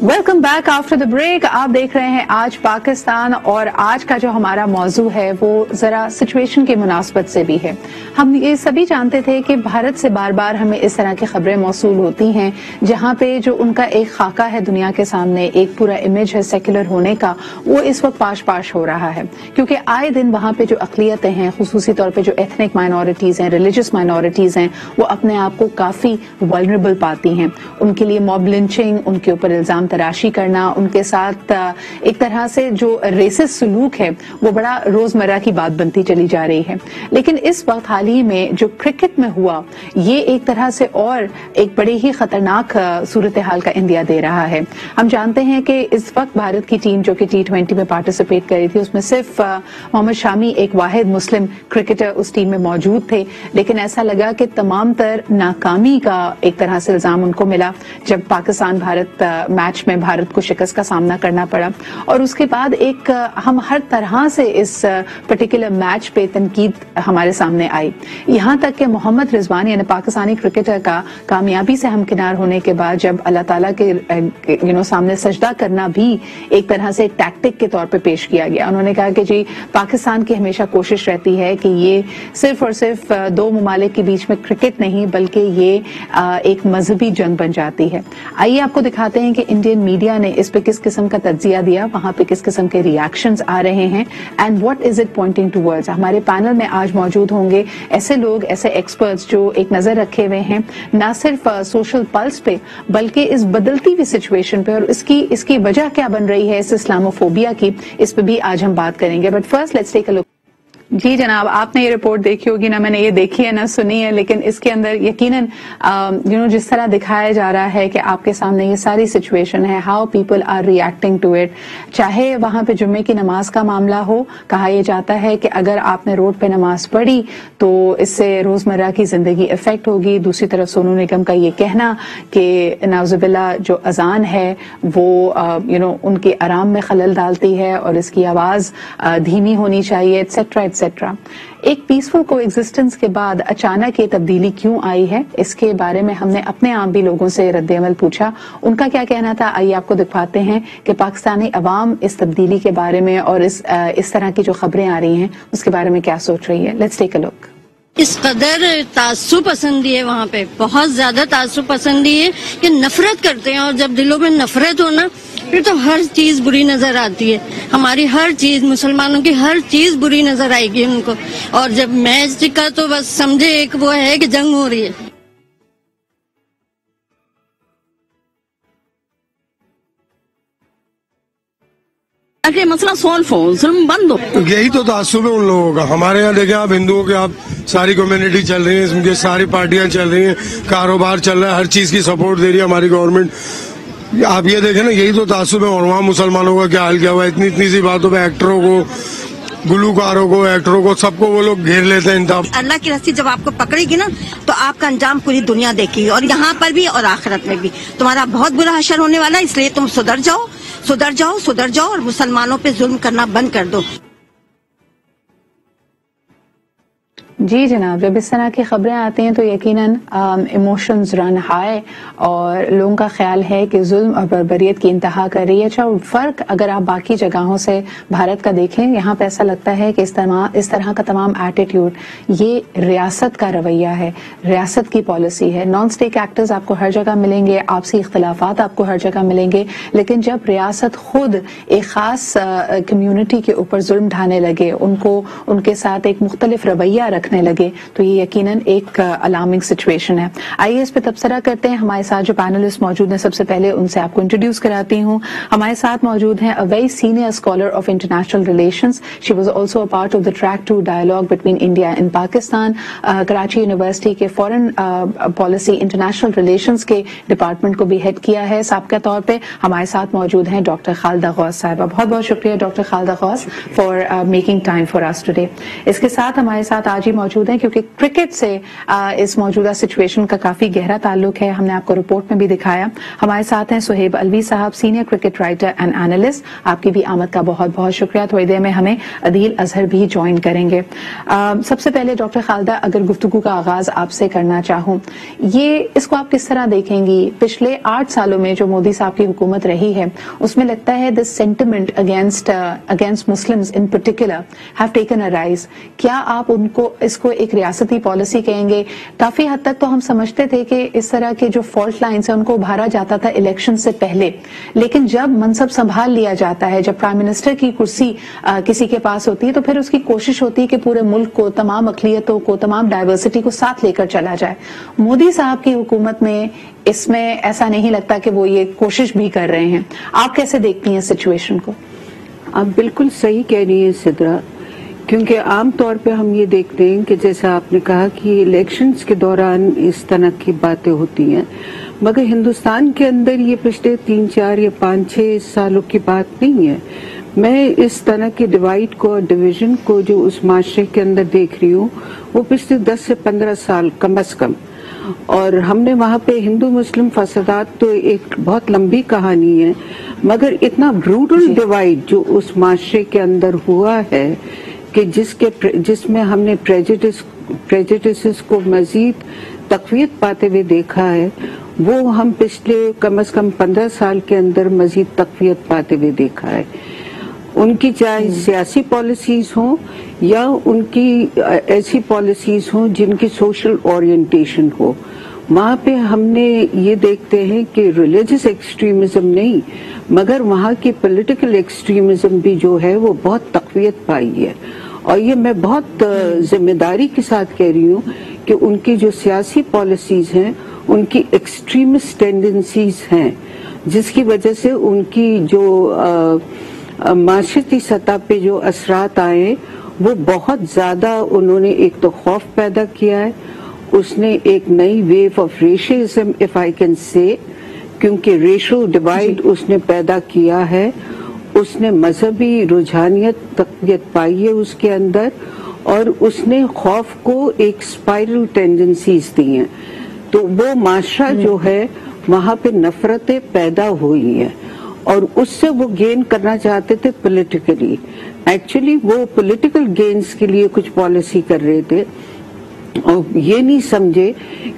Welcome back after the break. آپ دیکھ رہے ہیں آج پاکستان, اور آج کا جو ہمارا موضوع ہے وہ ذرا سچویشن کی مناسبت سے بھی ہے. ہم یہ سبھی جانتے تھے کہ بھارت سے بار بار ہمیں اس طرح کی خبریں موصول ہوتی ہیں جہاں پہ جو ان کا ایک خاکہ ہے دنیا کے سامنے, ایک پورا امیج ہے سیکولر ہونے کا, وہ اس وقت پاش پاش ہو رہا ہے. کیونکہ آئے دن وہاں پہ جو اقلیتیں ہیں, خصوصی طور پہ جو ایتھنک مائنورٹیز ہیں, ریلیجس مائنورٹیز ہیں, وہ اپنے آپ کو کافی ولنریبل پاتی ہیں. ان کے لیے موب لنچنگ, ان کے اوپر الزام تراشی کرنا, ان کے ساتھ ایک طرح سے جو ریسس سلوک ہے وہ بڑا روزمرہ کی بات بنتی چلی جا رہی ہے. لیکن اس وقت حال ہی میں جو کرکٹ میں ہوا, یہ ایک طرح سے اور ایک بڑی ہی خطرناک صورتحال کا اندیا دے رہا ہے. ہم جانتے ہیں کہ اس وقت بھارت کی ٹیم جو کہ T20 میں پارٹیسپیٹ کر رہی تھی, اس میں صرف محمد شامی ایک واحد مسلم کرکٹر اس ٹیم میں موجود تھے. لیکن ایسا لگا کہ تمام تر ناکامی کا ایک طرح سے الزام ان کو ملا جب پاکستان بھارت میچ میں بھارت کو شکست کا سامنا کرنا پڑا. اور اس کے بعد ایک ہم ہر طرح سے اس پرٹیکولر میچ پہ تنقید ہمارے سامنے آئی, یہاں تک کہ محمد رضوان یعنی پاکستانی کرکٹر کا کامیابی سے ہمکنار ہونے کے بعد جب اللہ تعالیٰ کے سامنے سجدہ کرنا بھی ایک طرح سے ٹیکٹک کے طور پہ پیش کیا گیا. انہوں نے کہا کہ جی پاکستان کی ہمیشہ کوشش رہتی ہے کہ یہ صرف اور صرف دو ممالک کے بیچ میں کرکٹ نہیں بلکہ یہ ایک مذہبی جنگ بن جاتی ہے. آئیے آپ کو دکھاتے ہیں کہ انڈین میڈیا نے اس پہ کس قسم کا تجزیہ دیا, وہاں پہ کس قسم کے ریاکشنز آ رہے ہیں, and what is it pointing towards. ہمارے پینل میں آج موجود ہوں گے ایسے لوگ, ایسے ایکسپرٹس جو ایک نظر رکھے ہوئے ہیں نہ صرف سوشل پلس پہ بلکہ اس بدلتی ہوئی سچویشن پہ, اور اس کی وجہ کیا بن رہی ہے اس اسلاموفوبیا کی, اس پہ بھی آج ہم بات کریں گے. بٹ فرسٹ لیٹس ٹیک اے لک. جی جناب, آپ نے یہ رپورٹ دیکھی ہوگی, نہ میں نے یہ دیکھی ہے نہ سنی ہے, لیکن اس کے اندر یقیناً جس طرح دکھایا جا رہا ہے کہ آپ کے سامنے یہ ساری سچویشن ہے, how people are reacting to it. چاہے وہاں پہ جمعے کی نماز کا معاملہ ہو, کہا یہ جاتا ہے کہ اگر آپ نے روڈ پہ نماز پڑھی تو اس سے روزمرہ کی زندگی افیکٹ ہوگی. دوسری طرف سونو نگم کا یہ کہنا کہ نعوذ باللہ جو اذان ہے وہ ان کے آرام میں خلل ڈالتی ہے اور اس کی آواز دھیمی ہونی چاہیے, ایٹسٹرا ایٹسٹرا. ایک پیسفل کو ایگزسٹنس کے بعد اچانک یہ تبدیلی کیوں آئی ہے, اس کے بارے میں ہم نے اپنے عام بھی لوگوں سے رد عمل پوچھا, ان کا کیا کہنا تھا. آئیے آپ کو دکھاتے ہیں کہ پاکستانی عوام اس تبدیلی کے بارے میں اور اس طرح کی جو خبریں آ رہی ہیں اس کے بارے میں کیا سوچ رہی ہے. لیٹس ٹیک اے لک. اس قدر تعصب پسندی ہے وہاں پہ, بہت زیادہ تعصب پسندی ہے کہ نفرت کرتے ہیں, اور جب دلوں میں نفرت ہو نا پھر تو ہر چیز بری نظر آتی ہے. ہماری ہر چیز, مسلمانوں کی ہر چیز بری نظر آئے گی ان کو. اور جب میچ کا تو بس سمجھے ایک وہ ہے کہ جنگ ہو رہی ہے. کہ مسئلہ سولف ہو, ظلم بند ہو. یہی تو تعصب ہے ان لوگوں کا. ہمارے یہاں دیکھیں آپ ہندوؤں کے, آپ ساری کمیونٹی چل رہی ہے, اس میں ساری پارٹیاں چل رہی ہیں, کاروبار چل رہا ہے, ہر چیز کی سپورٹ دے رہی ہے ہماری گورنمنٹ. آپ یہ دیکھیں نا, یہی تو تعصب ہے. اور وہاں مسلمانوں کا کیا حال کیا ہوا ہے, اتنی سی باتوں پہ ایکٹروں کو, گلوکاروں کو, ایکٹروں کو, سب کو وہ لوگ گھیر لیتے ہیں. اللہ کی رسی جب آپ کو پکڑے گی نا تو آپ کا انجام پوری دنیا دیکھے گی, اور یہاں پر بھی اور آخرت میں بھی. تمہارا بہت برا حشر ہونے والا ہے, اس لیے تم سدھر جاؤ, سدھر جاؤ, سدھر جاؤ, اور مسلمانوں پہ ظلم کرنا بند کر دو. جی جناب, جب اس طرح کی خبریں آتی ہیں تو یقیناً ایموشنز رن ہائی, اور لوگوں کا خیال ہے کہ ظلم اور بربریت کی انتہا کر رہی ہے. اچھا فرق اگر آپ باقی جگہوں سے بھارت کا دیکھیں, یہاں پہ ایسا لگتا ہے کہ اس طرح کا تمام ایٹیٹیوڈ یہ ریاست کا رویہ ہے, ریاست کی پالیسی ہے. نان اسٹیک ایکٹرز آپ کو ہر جگہ ملیں گے, آپسی اختلافات آپ کو ہر جگہ ملیں گے, لیکن جب ریاست خود ایک خاص کمیونٹی کے اوپر ظلم ڈھانے لگے, ان کے ساتھ ایک مختلف رویہ رکھنے لگے, تو یہ یقیناً ایک الارمنگ سچویشن ہے. آئیے اس پہ تبصرہ کرتے ہیں. ہمارے ساتھ جو پینلسٹ موجود ہیں, سب سے پہلے ان سے آپ کو انٹروڈیوس کراتی ہوں. ہمارے ساتھ موجود ہیں a very senior scholar of international relations. She was also a part of the track 2 dialogue between India and Pakistan. Karachi university کے فورن پالیسی انٹرنیشنل ریلیشنز کے ڈپارٹمنٹ کو بھی ہیڈ کیا ہے سابقہ طور پہ. ہمارے ساتھ موجود ہیں ڈاکٹر خالدہ غوث صاحبہ. بہت بہت شکریہ doctor Khaleda Ghaus for making time for us today. اس کے ساتھ ہمارے ساتھ آج ہی موجود ہیں کیونکہ کرکٹ سے اس موجودہ سچویشن کا کافی گہرا تعلق ہے. ہم نے آپ کو رپورٹ میں بھی دکھایا. ہمارے ساتھ ہیں سہیب الوی صاحب, senior cricket writer and analyst. آپ کی بھی آمد کا بہت بہت شکریہ. تھوڑی دیر میں ہمیں عدیل اظہر بھی جوائن کریں گے. سب سے پہلے ڈاکٹر خالدہ, اگر گفتگو کا آغاز آپ سے کرنا چاہوں, اس کو آپ کس طرح دیکھیں گی؟ پچھلے 8 سالوں میں جو مودی صاحب کی حکومت رہی ہے اس میں لگتا ہے this sentiment against Muslims in particular have taken a rise. کیا آپ اس کو ایک ریاستی پالیسی کہیں گے؟ کافی حد تک تو ہم سمجھتے تھے کہ اس طرح کے جو فالٹ لائنز ہیں ان کو ابھارا جاتا تھا الیکشن سے پہلے, لیکن جب منصب سنبھال لیا جاتا ہے, جب پرائم منسٹر کی کرسی کسی کے پاس ہوتی ہے تو پھر اس کی کوشش ہوتی ہے کہ پورے ملک کو, تمام اقلیتوں کو, تمام ڈائیورسٹی کو ساتھ لے کر چلا جائے. مودی صاحب کی حکومت میں اس میں ایسا نہیں لگتا کہ وہ یہ کوشش بھی کر رہے ہیں. آپ کیسے دیکھتی ہیں سچویشن کو؟ آپ بالکل صحیح کہہ رہی ہیں سدرا, کیونکہ عام طور پہ ہم یہ دیکھتے ہیں کہ جیسا آپ نے کہا کہ الیکشنز کے دوران اس طرح کی باتیں ہوتی ہیں, مگر ہندوستان کے اندر یہ پچھلے 3, 4 یا 5, 6 سالوں کی بات نہیں ہے. میں اس طرح کے ڈیوائڈ کو اور ڈویژن کو جو اس معاشرے کے اندر دیکھ رہی ہوں وہ پچھلے 10 سے 15 سال کم از کم. اور ہم نے وہاں پہ ہندو مسلم فسادات تو ایک بہت لمبی کہانی ہے, مگر اتنا بروٹل ڈیوائڈ جو اس معاشرے کے اندر ہوا ہے کہ جس میں ہم نے پریجڈسز کو مزید تقویت پاتے ہوئے دیکھا ہے, وہ ہم پچھلے کم از کم 15 سال کے اندر مزید تقویت پاتے ہوئے دیکھا ہے. ان کی چاہے سیاسی پالیسیز ہوں یا ان کی ایسی پالیسیز ہوں جن کی سوشل اورینٹیشن ہو, وہاں پہ ہم نے یہ دیکھتے ہیں کہ ریلیجس ایکسٹریمزم نہیں مگر وہاں کی پولیٹیکل ایکسٹریمزم بھی جو ہے وہ بہت تقویت پائی ہے. اور یہ میں بہت ذمہ داری کے ساتھ کہہ رہی ہوں کہ ان کی جو سیاسی پالیسیز ہیں ان کی ایکسٹریمسٹ ٹینڈنسیز ہیں, جس کی وجہ سے ان کی جو معاشرتی سطح پہ جو اثرات آئے وہ بہت زیادہ, انہوں نے ایک تو خوف پیدا کیا ہے, اس نے ایک نئی view of racism if I can say, کیونکہ ریشو ڈیوائڈ اس نے پیدا کیا ہے, اس نے مذہبی رجحانیت تقویت پائی ہے اس کے اندر, اور اس نے خوف کو ایک اسپائرل ٹینڈنسیز دی ہیں. تو وہ معاشرہ جو ہے وہاں پہ نفرتیں پیدا ہوئی ہیں اور اس سے وہ گین کرنا چاہتے تھے پولیٹیکلی. ایکچولی وہ پولیٹیکل گینز کے لیے کچھ پالیسی کر رہے تھے اور یہ نہیں سمجھے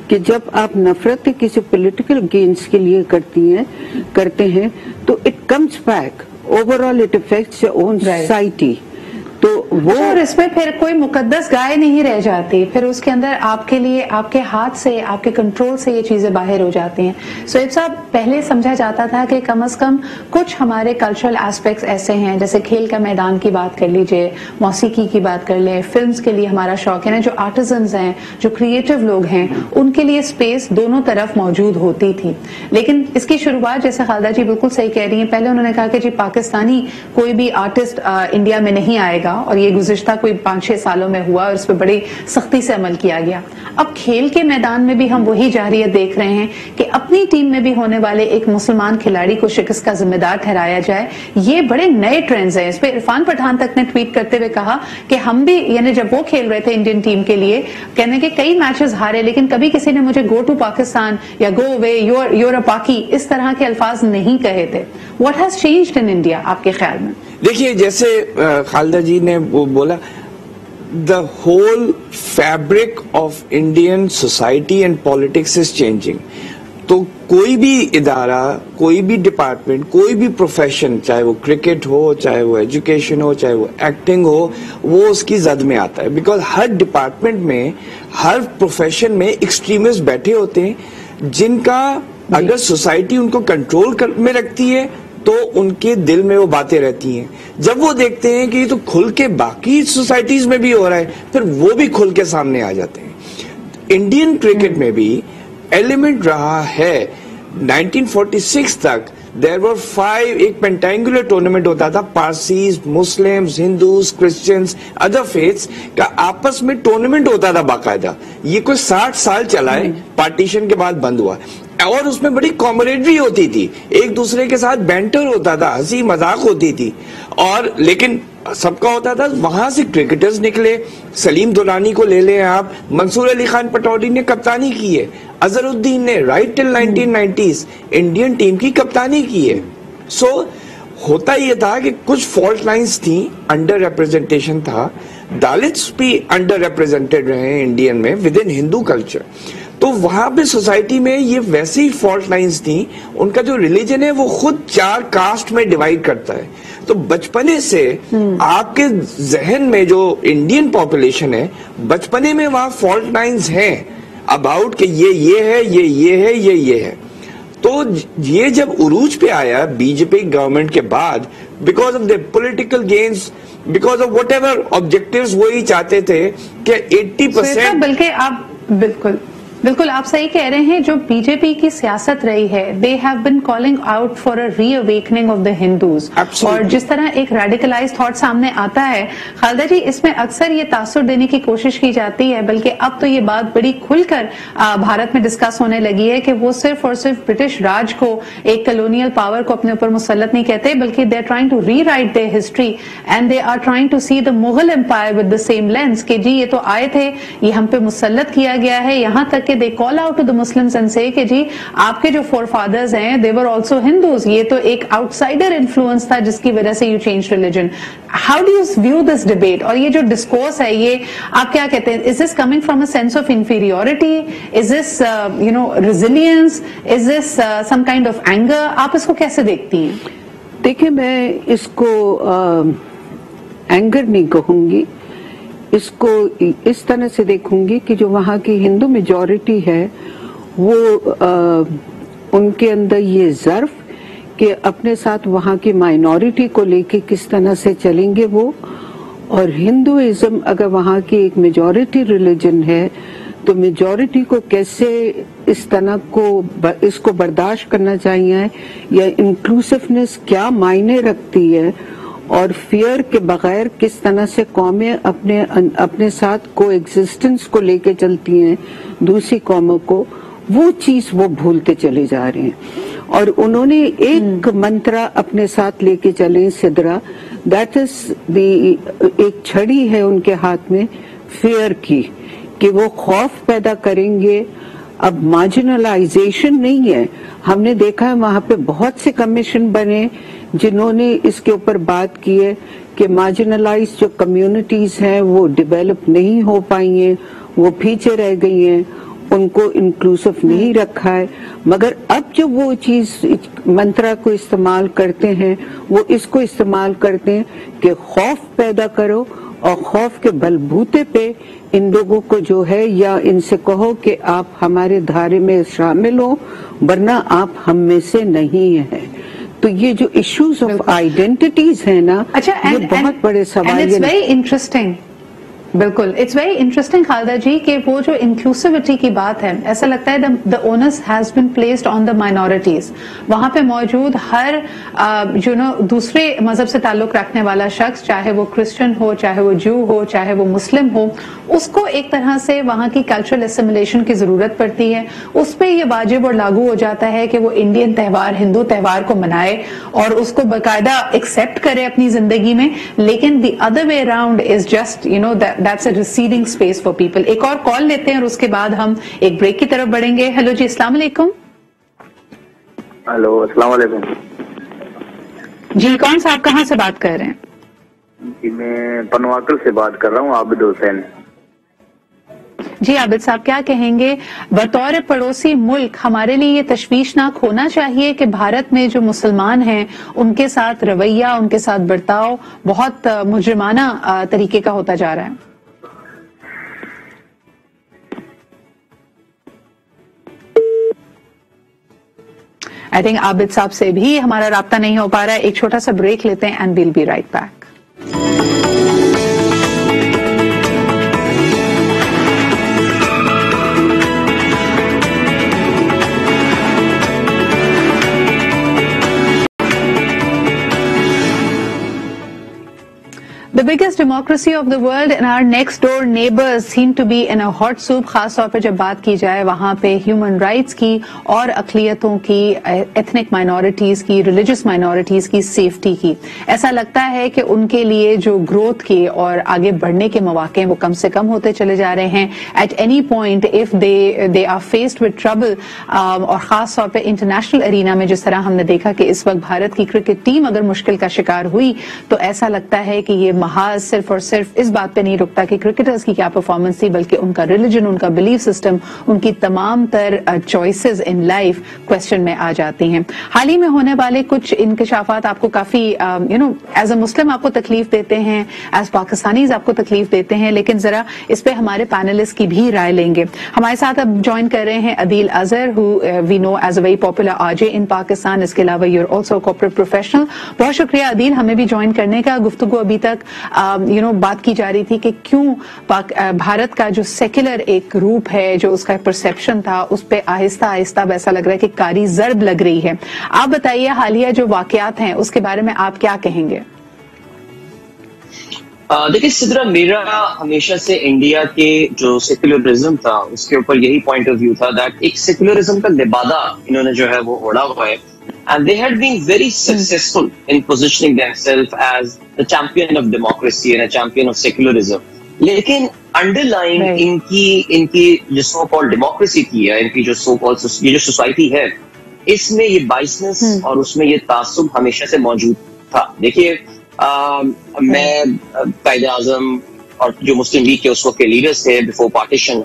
کہ جب آپ نفرت کسی پولیٹیکل گینز کے لیے کرتے ہیں تو it comes back over all, it affects your own society. تو وہ اور اس میں پھر کوئی مقدس گائے نہیں رہ جاتی, پھر اس کے اندر آپ کے لیے آپ کے ہاتھ سے, آپ کے کنٹرول سے یہ چیزیں باہر ہو جاتی ہیں. سہیب صاحب, پہلے سمجھا جاتا تھا کہ کم از کم کچھ ہمارے کلچرل ایسپیکٹس ایسے ہیں, جیسے کھیل کا میدان کی بات کر لیجئے, موسیقی کی بات کر لیں, فلمز کے لیے ہمارا شوق ہے نا, جو آرٹیزنز ہیں, جو کریٹو لوگ ہیں, ان کے لیے سپیس دونوں طرف موجود ہوتی تھی. لیکن اس کی شروعات, جیسے خالدہ جی بالکل صحیح کہہ رہی ہیں, پہلے انہوں نے کہا کہ جی پاکستانی کوئی بھی آرٹسٹ انڈیا میں نہیں آئے گا, اور یہ گزشتہ کوئی 5-6 سالوں میں ہوا اور اس پہ بڑی سختی سے عمل کیا گیا. اب کھیل کے میدان میں بھی ہم وہی جاریت دیکھ رہے ہیں کہ اپنی ٹیم میں بھی ہونے والے ایک مسلمان کھلاڑی کو شکست کا ذمہ دار ٹھہرایا جائے. یہ بڑے نئے ٹرینڈز ہیں. اس پہ عرفان پٹھان تک نے ٹویٹ کرتے ہوئے کہا کہ ہم بھی, یعنی جب وہ کھیل رہے تھے انڈین ٹیم کے لیے, کہنے کہ کئی میچز ہارے لیکن کبھی کسی نے مجھے گو ٹو پاکستان یا گو اوے, یور اے پاکی, اس طرح کے الفاظ نہیں کہے تھے. What has changed in India آپ کے خیال میں؟ دیکھیے, جیسے خالدہ جی نے بولا, the whole fabric of Indian society and politics is changing. تو کوئی بھی ادارہ, کوئی بھی ڈپارٹمنٹ, کوئی بھی پروفیشن, چاہے وہ کرکٹ ہو, چاہے وہ ایجوکیشن ہو, چاہے وہ ایکٹنگ ہو, وہ اس کی زد میں آتا ہے. بیکاز ہر ڈپارٹمنٹ میں, ہر پروفیشن میں ایکسٹریمسٹ بیٹھے ہوتے ہیں جن کا اگر سوسائٹی ان کو کنٹرول میں رکھتی ہے تو ان کے دل میں وہ باتیں رہتی ہیں. جب وہ دیکھتے ہیں کہ یہ تو کھل کے باقی سوسائٹیز میں بھی ہو رہا ہے, پھر وہ بھی کھل کے سامنے آ جاتے ہیں. انڈین کرکٹ میں بھی ایلیمنٹ رہا ہے 1946 تک. دیر ور 5, ایک پینٹینگولر ٹورنامنٹ ہوتا تھا, Parsis, Muslims, Hindus, Christians, other faiths کا آپس میں ٹورنامنٹ ہوتا تھا باقاعدہ. یہ کوئی 60 سال چلا ہے, پارٹیشن کے بعد بند ہوا. और उसमें बड़ी कॉमरेडरी होती थी, एक दूसरे के साथ बैंटर होता था, हंसी मजाक होती थी, और लेकिन सबका होता था। वहां से क्रिकेटर्स निकले, सलीम दुरानी को ले लें आप, मंसूर अली खान पटौडी ने कप्तानी की है, अजहरुद्दीन ने right till 1990s Indian team की कप्तानी की है। सो होता ये था कि कुछ फॉल्ट लाइंस थी, अंडर रिप्रेजेंटेशन था, दलित्स भी अंडर रिप्रेजेंटेड रहे हैं इंडियन में विद इन हिंदू कल्चर। तो वहां पे सोसाइटी में ये वैसी ही फॉल्ट लाइंस थी। उनका जो रिलीजन है वो खुद 4 कास्ट में डिवाइड करता है। तो बचपने से आपके जहन में जो इंडियन पॉपुलेशन है, बचपने में वहां फॉल्ट लाइंस हैं अबाउट कि ये है, ये है, ये है। तो ये जब उरूज पे आया बीजेपी गवर्नमेंट के बाद, because of the political gains, because of what ever objectives वो ही चाहते थे कि 80%। बल्कि आप बिल्कुल आप सही कह रहे हैं। जो बीजेपी की सियासत रही है, they have been calling out for a reawakening of the Hindus, और जिस तरह एक रेडिकलाइज्ड थॉट सामने आता है, खालिदा जी, इसमें अक्सर ये तासुर देने की कोशिश की जाती है, बल्कि अब तो ये बात बड़ी खुलकर भारत में डिस्कस होने लगी है कि वो सिर्फ और सिर्फ ब्रिटिश राज को, एक कॉलोनियल पावर को अपने ऊपर मुसल्लत नहीं कहते, बल्कि they are trying to rewrite their history and they are trying to see the Mughal empire with the same lens कि जी ये तो आए थे, ये हम पे मुसल्लत किया गया है, यहाँ तक they call out to the Muslims and say कि जी आपके जो फोरफादर्स हैं दे वर आल्सो हिंदूज, ये तो एक आउटसाइडर इन्फ्लुएंस था जिसकी वजह से you change religion. How do you view this debate, और ये जो डिस्कोर्स है, ये आप क्या कहते हैं? Is this coming from a sense of inferiority, is this resilience, is this some kind of anger? आप इसको कैसे देखती हैं? देखिए, मैं इसको एंगर नहीं कहूंगी, इसको इस तरह से देखूंगी कि जो वहाँ की हिंदू मेजॉरिटी है वो उनके अंदर ये ज़र्फ कि अपने साथ वहाँ की माइनॉरिटी को लेके किस तरह से चलेंगे वो, और हिंदुइज्म अगर वहाँ की एक मेजॉरिटी रिलीजन है तो मेजॉरिटी को कैसे इस तरह को इसको बर्दाश्त करना चाहिए, या इंक्लूसिवनेस क्या मायने रखती है, और फियर के बगैर किस तरह से कौमें अपने साथ को एग्जिस्टेंस को लेके चलती हैं दूसरी कौमों को, वो चीज वो भूलते चले जा रहे हैं। और उन्होंने एक मंत्रा अपने साथ लेके चले, सिदरा, दैट इज एक छड़ी है उनके हाथ में फियर की, कि वो खौफ पैदा करेंगे। अब मार्जिनलाइजेशन नहीं है, हमने देखा है वहां पे बहुत से कमीशन बने जिन्होंने इसके ऊपर बात की है कि मार्जिनलाइज जो कम्युनिटीज हैं वो डेवलप नहीं हो पाई हैं, वो पीछे रह गई हैं, उनको इंक्लूसिव नहीं रखा है। मगर अब जो वो चीज मंत्रा को इस्तेमाल करते हैं, वो इसको इस्तेमाल करते हैं कि खौफ पैदा करो, और खौफ के बलबूते पे इन लोगों को जो है, या इनसे कहो कि आप हमारे धारे में शामिल हो वरना आप हम में से नहीं हैं। तो ये जो इश्यूज ऑफ आइडेंटिटीज है ना, ये बहुत बड़े सवाल है। इट्स वेरी इंटरेस्टिंग, बिल्कुल इट्स वेरी इंटरेस्टिंग खालिदा जी, कि वो जो इंक्लूसिविटी की बात है, ऐसा लगता है the onus has been placed on the minorities. वहां पे मौजूद हर दूसरे मजहब से ताल्लुक रखने वाला शख्स, चाहे वो क्रिश्चियन हो, चाहे वो जू हो, चाहे वो मुस्लिम हो, उसको एक तरह से वहां की कल्चरल एसिमिलेशन की जरूरत पड़ती है। उस पर यह वाजिब और लागू हो जाता है कि वो इंडियन त्यौहार, हिंदू त्यौहार को मनाए और उसको बाकायदा एक्सेप्ट करे अपनी जिंदगी में। लेकिन the other way around is just that's a receding space for people। एक और कॉल लेते हैं और उसके बाद हम एक ब्रेक की तरफ बढ़ेंगे। हेलो जी, अस्सलाम वालेकुम। हेलो, अस्सलाम वालेकुम जी, कौन सा, आप कहाँ से बात कर रहे हैं? जी, मैं पनवाकल से बात कर रहा हूँ, आबिद हुसैन। जी आबिद साहब, क्या कहेंगे? बतौर पड़ोसी मुल्क हमारे लिए ये तशवीशनाक होना चाहिए कि भारत में जो मुसलमान हैं उनके साथ रवैया, उनके साथ बर्ताव बहुत मुजरिमाना तरीके का होता जा रहा है। आई थिंक आबिद साहब से भी हमारा राब्ता नहीं हो पा रहा है। एक छोटा सा ब्रेक लेते हैं and will be right back. The biggest democracy of the world and our next door neighbors seem to be in a hot soup, खास तौर पे जब बात की जाए वहां पे ह्यूमन राइट्स की और अक़लियतों की, एथनिक माइनॉरिटीज की, रिलीजियस माइनॉरिटीज की सेफ्टी की। ऐसा लगता है कि उनके लिए जो ग्रोथ के और आगे बढ़ने के मौके वो कम से कम होते चले जा रहे हैं। At any point if they are faced with trouble, और खास तौर पे इंटरनेशनल एरिना में जिस तरह हमने देखा कि इस वक्त भारत की क्रिकेट टीम अगर मुश्किल का शिकार हुई तो ऐसा लगता है कि ये महाज सिर्फ और सिर्फ इस बात पे नहीं रुकता कि क्रिकेटर्स की क्या परफॉर्मेंस थी, बल्कि उनका रिलीजन, उनका बिलीफ सिस्टम, उनकी तमाम तर चॉइसेस इन लाइफ क्वेश्चन में आ जाती हैं। हाल ही में होने वाले कुछ इंकशाफात आपको काफी एज अ मुस्लिम आपको तकलीफ देते हैं, एज पाकिस्तानीज आपको तकलीफ देते हैं, लेकिन जरा इस पे हमारे पैनलिस्ट की भी राय लेंगे। हमारे साथ अब ज्वाइन कर रहे हैं Adeel Azhar, who we know as a very popular RJ in Pakistan. इसके अलावा यूर ऑल्सो कॉर्पोरेट प्रोफेशनल। बहुत शुक्रिया अदील हमें भी ज्वाइन करने का। गुफ्तगू अभी तक बात की जा रही थी कि क्यों भारत का जो सेक्युलर एक रूप है, जो उसका परसेप्शन था, उस पे आहिस्ता आहिस्ता ऐसा लग रहा है कि कारी ज़र्ब लग रही है। आप बताइए हालिया जो वाकयात हैं उसके बारे में आप क्या कहेंगे? देखिए सिद्रा, मेरा हमेशा से इंडिया के जो सेक्युलरिज्म था उसके ऊपर यही पॉइंट ऑफ व्यू था दैट एक सेक्युलरिज्म का लिबादा इन्होंने जो है वो ओढ़ा हुआ है, and they had been very successful in positioning themselves as the champion of democracy and a champion of secularism. लेकिन अंडरलाइन इनकी जो सो कॉल्ड डेमोक्रेसी की है, इनकी जो सो कॉल्ड ये जो सोसाइटी है, इसमें ये बाइसनेस और उसमें ये तासुब हमेशा से मौजूद था। देखिए मैं कायदे आजम और जो मुस्लिम लीग के उस वक्त के लीडर्स थे बिफोर पार्टीशन,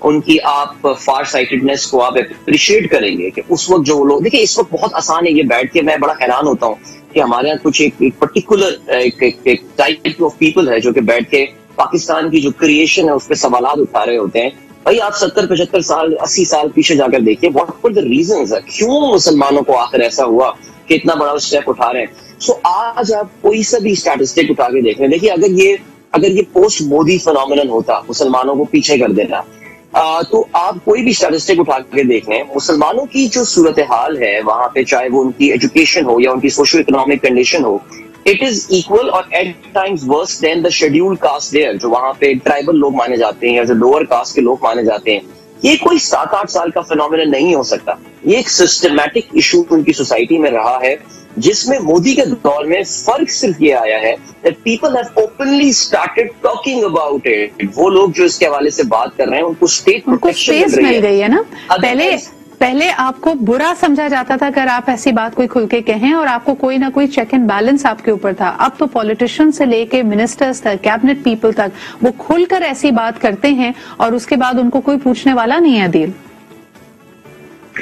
उनकी आप फार साइटेडनेस को आप अप्रिशिएट करेंगे कि उस वक्त जो लोग, देखिए इस वक्त बहुत आसान है ये बैठ के, मैं बड़ा हैरान होता हूँ कि हमारे यहाँ कुछ एक पर्टिकुलर एक टाइप ऑफ पीपल है जो कि बैठ के पाकिस्तान की जो क्रिएशन है उस पर सवाल उठा रहे होते हैं। भाई आप 70-75 साल 80 साल पीछे जाकर देखिए, व्हाट वर द रीजंस, क्यों मुसलमानों को आखिर ऐसा हुआ कि इतना बड़ा स्टेप उठा रहे हैं। सो आज आप कोई सा भी स्टैटिस्टिक उठा के देख रहे हैं, देखिए अगर ये पोस्ट मोदी फिनोमिनन होता, मुसलमानों को पीछे कर देना, तो आप कोई भी स्टैटिस्टिक उठा के देख लें, मुसलमानों की जो सूरत हाल है वहां पे, चाहे वो उनकी एजुकेशन हो या उनकी सोशो इकोनॉमिक कंडीशन हो, इट इज इक्वल और at times worse than the scheduled caste there, जो वहां पे ट्राइबल लोग माने जाते हैं या जो लोअर कास्ट के लोग माने जाते हैं। ये कोई 7-8 साल का फिनोमिनन नहीं हो सकता, ये एक सिस्टमैटिक इशू उनकी सोसाइटी में रहा है, जिसमें मोदी के दौर में फर्क सिर्फ ये आया है that people have openly started talking about it। वो लोग जो इसके हवाले से बात कर रहे हैं उनको स्टेट प्रोटेक्शन मिल गई है ना। पहले आपको बुरा समझा जाता था अगर आप ऐसी बात कोई खुल के कहें, और आपको कोई ना कोई चेक एंड बैलेंस आपके ऊपर था। अब तो पॉलिटिशियन से लेके मिनिस्टर्स तक, कैबिनेट पीपल तक, वो खुलकर ऐसी बात करते हैं और उसके बाद उनको कोई पूछने वाला नहीं है। अदील,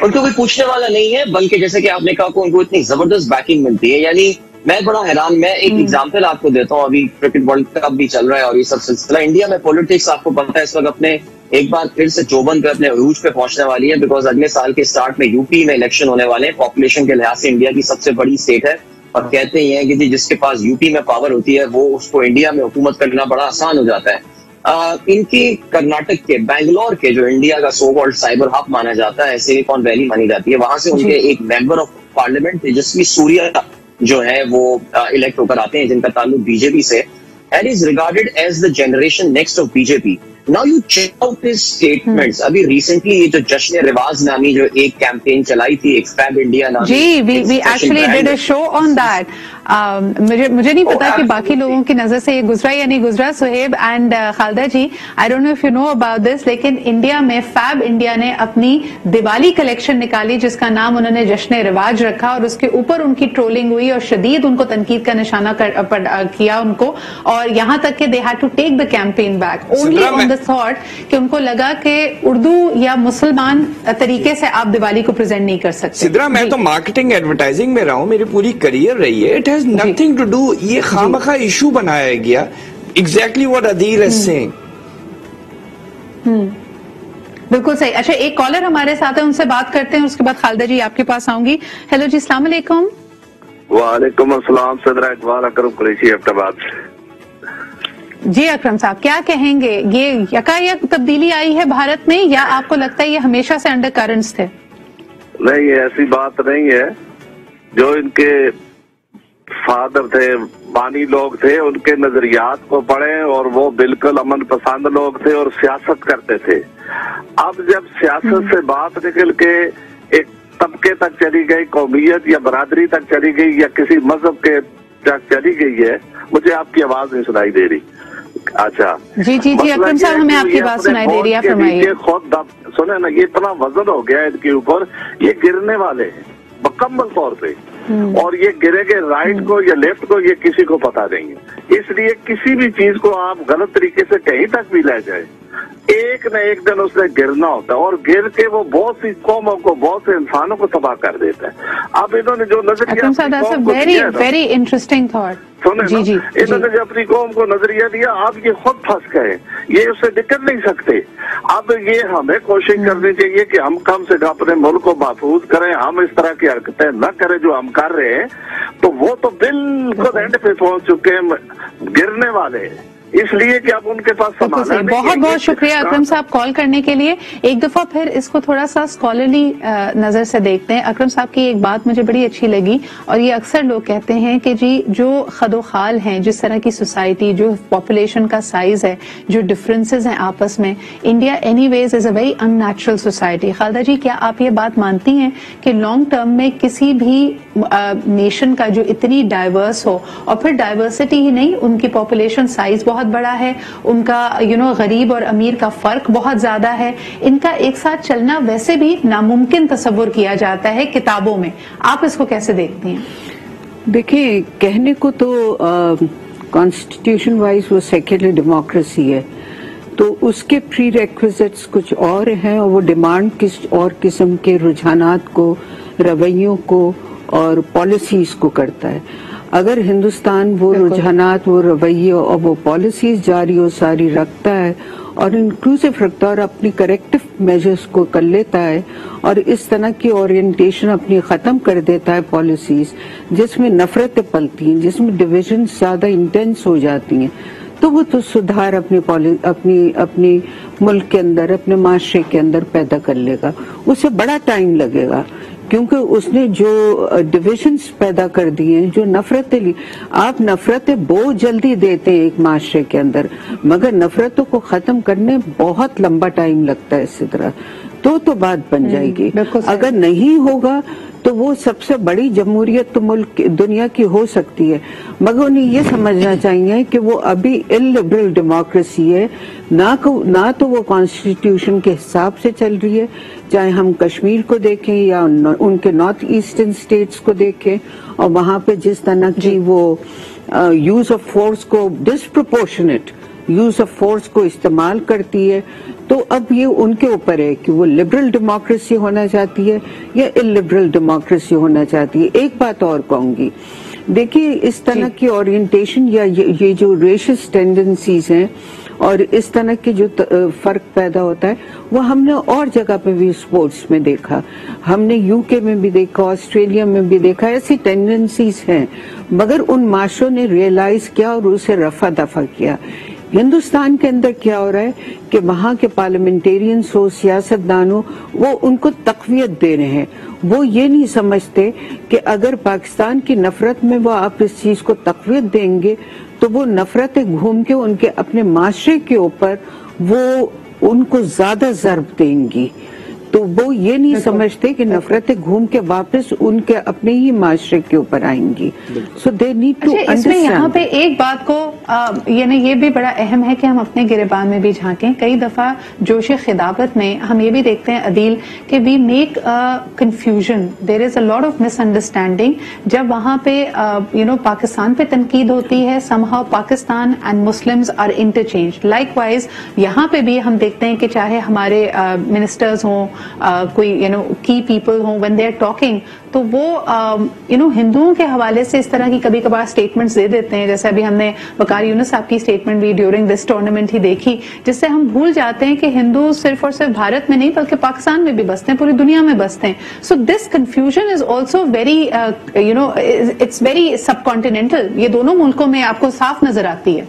उनको कोई पूछने वाला नहीं है, बल्कि जैसे कि आपने कहा, उनको इतनी जबरदस्त बैकिंग मिलती है। यानी मैं बड़ा हैरान, मैं एक एग्जांपल आपको देता हूँ, अभी क्रिकेट वर्ल्ड कप भी चल रहा है और ये सब सिलसिला इंडिया में पॉलिटिक्स आपको पता है इस वक्त अपने एक बार फिर से चौबन पे अपने अरूज पे पहुंचने वाली है, बिकॉज अगले साल के स्टार्ट में यूपी में इलेक्शन होने वाले हैं। पॉपुलेशन के लिहाज से इंडिया की सबसे बड़ी स्टेट है और कहते ही हैं कि जिसके पास यूपी में पावर होती है वो उसको इंडिया में हुकूमत करना बड़ा आसान हो जाता है। इनकी कर्नाटक के बैंगलोर के जो इंडिया का सो कॉल्ड साइबर हब माना जाता है, सिलिकॉन वैली मानी जाती है, वहां से उनके एक member of parliament Tejasvi Surya जो है वो इलेक्ट होकर आते हैं, जिनका ताल्लुक बीजेपी से, and is regarded as the generation next of BJP. Now you check out his statements. अभी रिसेंटली ये जो जश्न रिवाज नामी जो एक कैंपेन चलाई थी, एक फैब इंडिया नामी, जी we actually did a show on that. मुझे नहीं पता कि बाकी लोगों की नजर से ये गुजरा या नहीं गुजरा। Suhaib and Khalida ji, I don't know if you know about this, लेकिन इंडिया में फैब इंडिया ने अपनी दिवाली कलेक्शन निकाली जिसका नाम उन्होंने जश्न रिवाज रखा, और उसके ऊपर उनकी ट्रोलिंग हुई और शदीद उनको तनकीद का निशाना किया उनको, और यहाँ तक कि they had to take the campaign back only on the thought कि उनको लगा कि उर्दू या मुसलमान तरीके से आप दिवाली को प्रेजेंट नहीं कर सकते। सिद्रा, मैं तो मार्केटिंग एडवर्टाइजिंग में रहा हूं, मेरी पूरी करियर रही है। It has nothing to do, ये खामखा इशू बनाया गया। Exactly what Adeel is saying. बिल्कुल सही। अच्छा, एक कॉलर हमारे साथ है, उनसे बात करते हैं, उसके बाद खालिदा जी आपके पास आऊंगी। हेलो जी, अस्सलाम वालेकुम। वालेकुम अस्सलाम। सदरा इकबाल अकरम कुरैशी अहमदाबाद। जी अकरम साहब, क्या कहेंगे, ये यकायक तब्दीली आई है भारत में या आपको लगता है ये हमेशा से अंडर करंट्स थे? नहीं, ऐसी बात नहीं है। जो इनके फादर थे बानी लोग थे उनके नजरियात को पढ़ें और वो बिल्कुल अमन पसंद लोग थे और सियासत करते थे। अब जब सियासत से बात निकल के एक तबके तक चली गई, कौमियत या बरादरी तक चली गई या किसी मजहब के तक चली गई है, मुझे आपकी आवाज नहीं सुनाई दे रही। अच्छा जी जी जी अकरम साहब, हमें आपकी बात सुनाई दे रही है, फरमाइए। खुद सुने ना, ये इतना वजन हो गया है इनके ऊपर, ये गिरने वाले हैं मुकम्मल तौर पे, और ये गिरेंगे राइट को या लेफ्ट को, ये किसी को पता नहीं है। इसलिए किसी भी चीज को आप गलत तरीके से कहीं तक भी ले जाए, एक न एक दिन उसने गिरना होता है, और गिर के वो बहुत सी कौमों को, बहुत से इंसानों को तबाह कर देता है। अब इन्होंने जो नजरिया वेरी इंटरेस्टिंग थॉट सुने ना, इन्होंने जो अपनी कौम को नजरिया दिया, अब ये खुद फंस गए, ये उससे निकल नहीं सकते। अब ये हमें कोशिश करनी चाहिए कि हम कम से कम अपने मुल्क को महफूज करें, हम इस तरह की हरकतें न करें जो हम कर रहे हैं। तो वो तो बिल्कुल एंड पे पहुंच चुके हैं, गिरने वाले हैं, इसलिए कि अब उनके पास समाधान। बहुत बहुत शुक्रिया अकरम साहब कॉल करने के लिए। एक दफा फिर इसको थोड़ा सा स्कॉलरली नजर से देखते हैं। अकरम साहब की एक बात मुझे बड़ी अच्छी लगी, और ये अक्सर लोग कहते हैं कि जी जो खदोखाल हैं, जिस तरह की सोसाइटी, जो पॉपुलेशन का साइज है, जो डिफरेंसेस हैं आपस में, India anyways is a very unnatural society. Khalida ji, क्या आप ये बात मानती हैं कि लॉन्ग टर्म में किसी भी नेशन का जो इतनी डाइवर्स हो, और फिर डाइवर्सिटी ही नहीं, उनकी पॉपुलेशन साइज बहुत बड़ा है, उनका गरीब और अमीर का फर्क बहुत ज्यादा है, इनका एक साथ चलना वैसे भी नामुमकिन तस्वुर किया जाता है किताबों में, आप इसको कैसे देखती हैं? देखिए, कहने को तो कॉन्स्टिट्यूशन वाइज वो सेक्युलर डेमोक्रेसी है, तो उसके प्री रेक्विजिट्स कुछ और हैं, और वो डिमांड किस और किस्म के रुझानात को, रवैयों को और पॉलिसीज को करता है। अगर हिंदुस्तान वो रुझानात, वो रवैये और वो पॉलिसीज जारी और सारी रखता है, और इंक्लूसिव रखता है, और अपनी करेक्टिव मेजर्स को कर लेता है, और इस तरह की ओरिएंटेशन अपनी खत्म कर देता है पॉलिसीज जिसमें नफरतें पलती हैं, जिसमें डिविजन ज्यादा इंटेंस हो जाती हैं, तो वो तो सुधार अपनी मुल्क के अंदर, अपने माशरे के अंदर पैदा कर लेगा। उसे बड़ा टाइम लगेगा, क्योंकि उसने जो डिविजन्स पैदा कर दिए हैं, जो नफरतें ली, आप नफरतें बहुत जल्दी देते हैं एक माशरे के अंदर, मगर नफरतों को खत्म करने बहुत लंबा टाइम लगता है। इसी तरह तो बात बन जाएगी। अगर नहीं होगा तो वो सबसे बड़ी जमहूरियत तो मुल्क दुनिया की हो सकती है, मगर उन्हें ये समझना चाहिए कि वो अभी इलिबरल डेमोक्रेसी है, ना तो वो कॉन्स्टिट्यूशन के हिसाब से चल रही है, चाहे हम कश्मीर को देखें या उनके नॉर्थ ईस्टर्न स्टेट्स को देखें, और वहां पे जिस तरह की वो यूज ऑफ फोर्स को, डिस्प्रोपोर्शनेट यूज ऑफ फोर्स को इस्तेमाल करती है। तो अब ये उनके ऊपर है कि वो लिबरल डेमोक्रेसी होना चाहती है या इलिबरल डेमोक्रेसी होना चाहती है। एक बात और कहूंगी, देखिए, इस तरह की ओरिएंटेशन या ये जो रेशिस्ट टेंडेंसीज हैं और इस तरह के जो फर्क पैदा होता है, वो हमने और जगह पे भी स्पोर्ट्स में देखा, हमने यूके में भी देखा, ऑस्ट्रेलिया में भी देखा, ऐसी टेंडेंसीज हैं, मगर उन माशरों ने रियलाइज किया और उसे रफा दफा किया। हिंदुस्तान के अंदर क्या हो रहा है कि वहां के पार्लियामेंटेरियंस हो, सियासतदान हो, वो उनको तकवीयत दे रहे हैं। वो ये नहीं समझते कि अगर पाकिस्तान की नफरत में वो आप इस चीज को तकवीयत देंगे तो वो नफरतें घूम के उनके अपने माशरे के ऊपर वो उनको ज्यादा ज़र्ब देंगी। तो वो ये नहीं समझते कि नफरतें घूम के वापस उनके अपने ही माशरे के ऊपर आएंगी। सो दे नीड टू अंडरस्टैंड। यहाँ पे एक बात को ये भी बड़ा अहम है कि हम अपने गिरेबान में भी झांकें। कई दफा जोश खिदाबत में हम ये भी देखते हैं अदील कि we make confusion, there is a lot of misunderstanding. जब वहां पे पाकिस्तान पे तनकीद होती है, somehow Pakistan and Muslims are interchange. Likewise यहाँ पे भी हम देखते हैं कि चाहे हमारे मिनिस्टर्स हों, कोई की पीपल हो, व्हेन दे आर टॉकिंग, तो वो हिंदुओं के हवाले से इस तरह की कभी कभार स्टेटमेंट्स दे देते हैं। जैसे अभी हमने वकार यूनुस साहब की स्टेटमेंट भी ड्यूरिंग दिस टूर्नामेंट ही देखी, जिससे हम भूल जाते हैं कि हिंदू सिर्फ और सिर्फ भारत में नहीं बल्कि पाकिस्तान में भी बसते हैं, पूरी दुनिया में बसते हैं। So this confusion is also very it's very subcontinental. ये दोनों मुल्कों में आपको साफ नजर आती है।